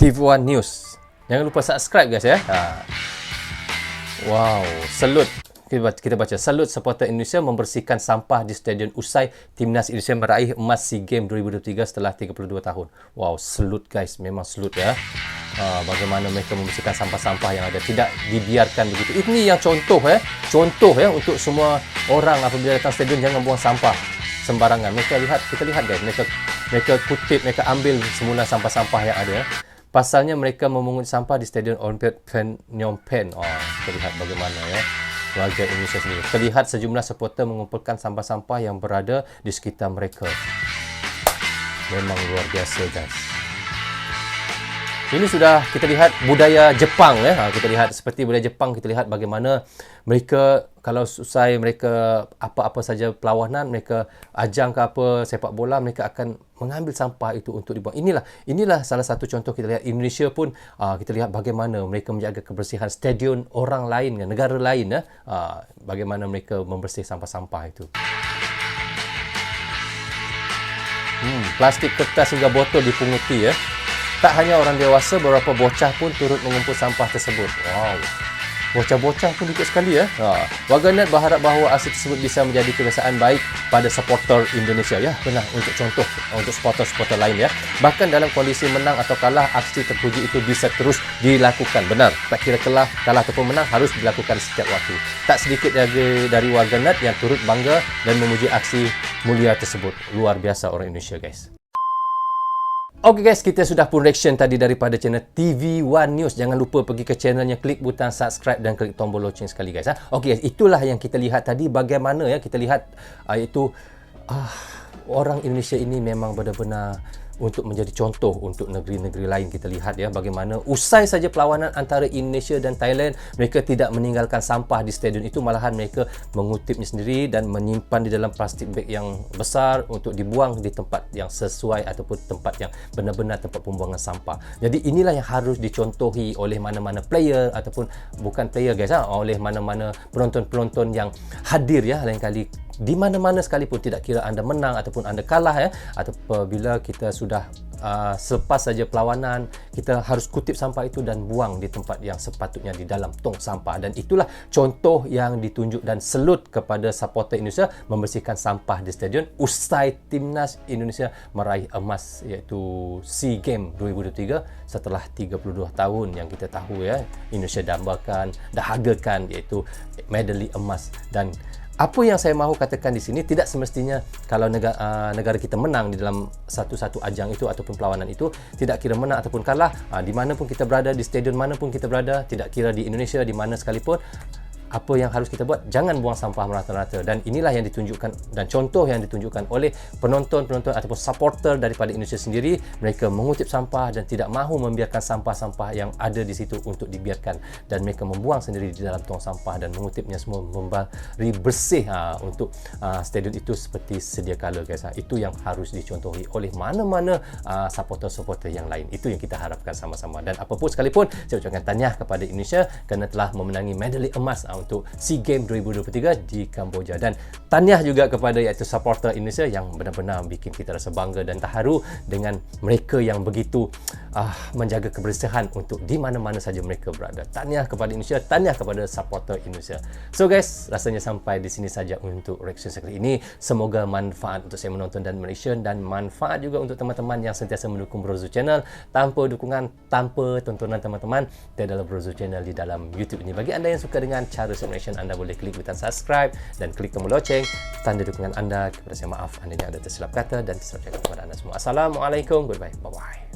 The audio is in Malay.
TV1 News. Jangan lupa subscribe guys ya. Wow, salut. Kita baca, salut supporter Indonesia membersihkan sampah di stadion usai Timnas Indonesia meraih emas SEA Games 2023 setelah 32 tahun. Wow, salut guys, memang salut ya. Bagaimana mereka membersihkan sampah-sampah yang ada, tidak dibiarkan begitu. Ini yang contoh untuk semua orang apabila datang stadion, jangan buang sampah sembarangan. Kita lihat guys, mereka kutip, mereka ambil semula sampah-sampah yang ada. Pasalnya mereka memungut sampah di stadion Olympic Phnom Penh. Kita lihat bagaimana ya warga Indonesia sendiri. Terlihat sejumlah supporter mengumpulkan sampah-sampah yang berada di sekitar mereka. Memang luar biasa guys. Ini sudah kita lihat budaya Jepang ya. Kita lihat seperti budaya Jepang, kita lihat bagaimana mereka kalau usai mereka apa-apa saja perlawanan, mereka ajang ke apa sepak bola, mereka akan mengambil sampah itu untuk dibuang. Inilah salah satu contoh kita lihat Indonesia pun kita lihat bagaimana mereka menjaga kebersihan stadion orang lain, negara lain ya. Bagaimana mereka membersih sampah-sampah itu. Plastik, kertas hingga botol dipunguti ya. Tak hanya orang dewasa, beberapa bocah pun turut mengumpul sampah tersebut. Wow. Bocah-bocah pun ikut sekali ya. Warganet berharap bahawa aksi tersebut bisa menjadi kebiasaan baik pada supporter Indonesia ya. Benar, untuk contoh untuk supporter-supporter lain ya. Bahkan dalam kondisi menang atau kalah, aksi terpuji itu bisa terus dilakukan. Benar, tak kira kalah ataupun menang harus dilakukan setiap waktu. Tak sedikit dari warganet yang turut bangga dan memuji aksi mulia tersebut. Luar biasa orang Indonesia guys. Okey guys, kita sudah pun reaction tadi daripada channel TV1 News. Jangan lupa pergi ke channelnya, klik butang subscribe dan klik tombol loceng sekali guys. Okey guys, itulah yang kita lihat tadi. Bagaimana ya kita lihat orang Indonesia ini memang benar-benar untuk menjadi contoh untuk negeri-negeri lain. Kita lihat ya bagaimana usai saja perlawanan antara Indonesia dan Thailand, mereka tidak meninggalkan sampah di stadion itu, malahan mereka mengutipnya sendiri dan menyimpan di dalam plastik beg yang besar untuk dibuang di tempat yang sesuai ataupun tempat yang benar-benar tempat pembuangan sampah. Jadi inilah yang harus dicontohi oleh mana-mana player ataupun bukan player guys, oleh mana-mana penonton-penonton yang hadir ya. Lain kali di mana-mana sekalipun, tidak kira anda menang ataupun anda kalah ya, atau apabila kita sudah selepas saja perlawanan, kita harus kutip sampah itu dan buang di tempat yang sepatutnya, di dalam tong sampah. Dan itulah contoh yang ditunjuk dan salut kepada supporter Indonesia membersihkan sampah di stadion usai Timnas Indonesia meraih emas iaitu SEA Games 2023 setelah 32 tahun yang kita tahu ya Indonesia dahagakan iaitu medali emas. Dan apa yang saya mahu katakan di sini, tidak semestinya kalau negara kita menang di dalam satu-satu ajang itu ataupun perlawanan itu, tidak kira menang ataupun kalah, di mana pun kita berada, di stadion mana pun kita berada, tidak kira di Indonesia di mana sekalipun, apa yang harus kita buat, jangan buang sampah merata-rata. Dan inilah yang ditunjukkan dan contoh yang ditunjukkan oleh penonton-penonton ataupun supporter daripada Indonesia sendiri. Mereka mengutip sampah dan tidak mahu membiarkan sampah-sampah yang ada di situ untuk dibiarkan, dan mereka membuang sendiri di dalam tong sampah dan mengutipnya semua, memberi bersih untuk stadion itu seperti sedia kala guys. Itu yang harus dicontohi oleh mana-mana supporter-supporter yang lain. Itu yang kita harapkan sama-sama. Dan apapun sekalipun, saya ucapkan tahniah kepada Indonesia kerana telah memenangi medali emas untuk SEA Games 2023 di Kamboja. Dan tahniah juga kepada iaitu supporter Indonesia yang benar-benar bikin kita rasa bangga dan terharu dengan mereka yang begitu menjaga kebersihan untuk di mana-mana saja mereka berada. Tahniah kepada Indonesia, tahniah kepada supporter Indonesia. So guys, rasanya sampai di sini saja untuk reaction sekali ini. Semoga manfaat untuk saya menonton dan mereaction, dan manfaat juga untuk teman-teman yang sentiasa mendukung Brozo Channel. Tanpa dukungan, tanpa tontonan teman-teman, tiada Brozo Channel di dalam YouTube ini. Bagi anda yang suka dengan cara reaction, anda boleh klik butang subscribe dan klik tombol loceng, tanda dukungan anda. Kepada saya maaf, anda yang ada tersilap kata dan tersilap cakap kepada anda semua. Assalamualaikum, goodbye, bye-bye.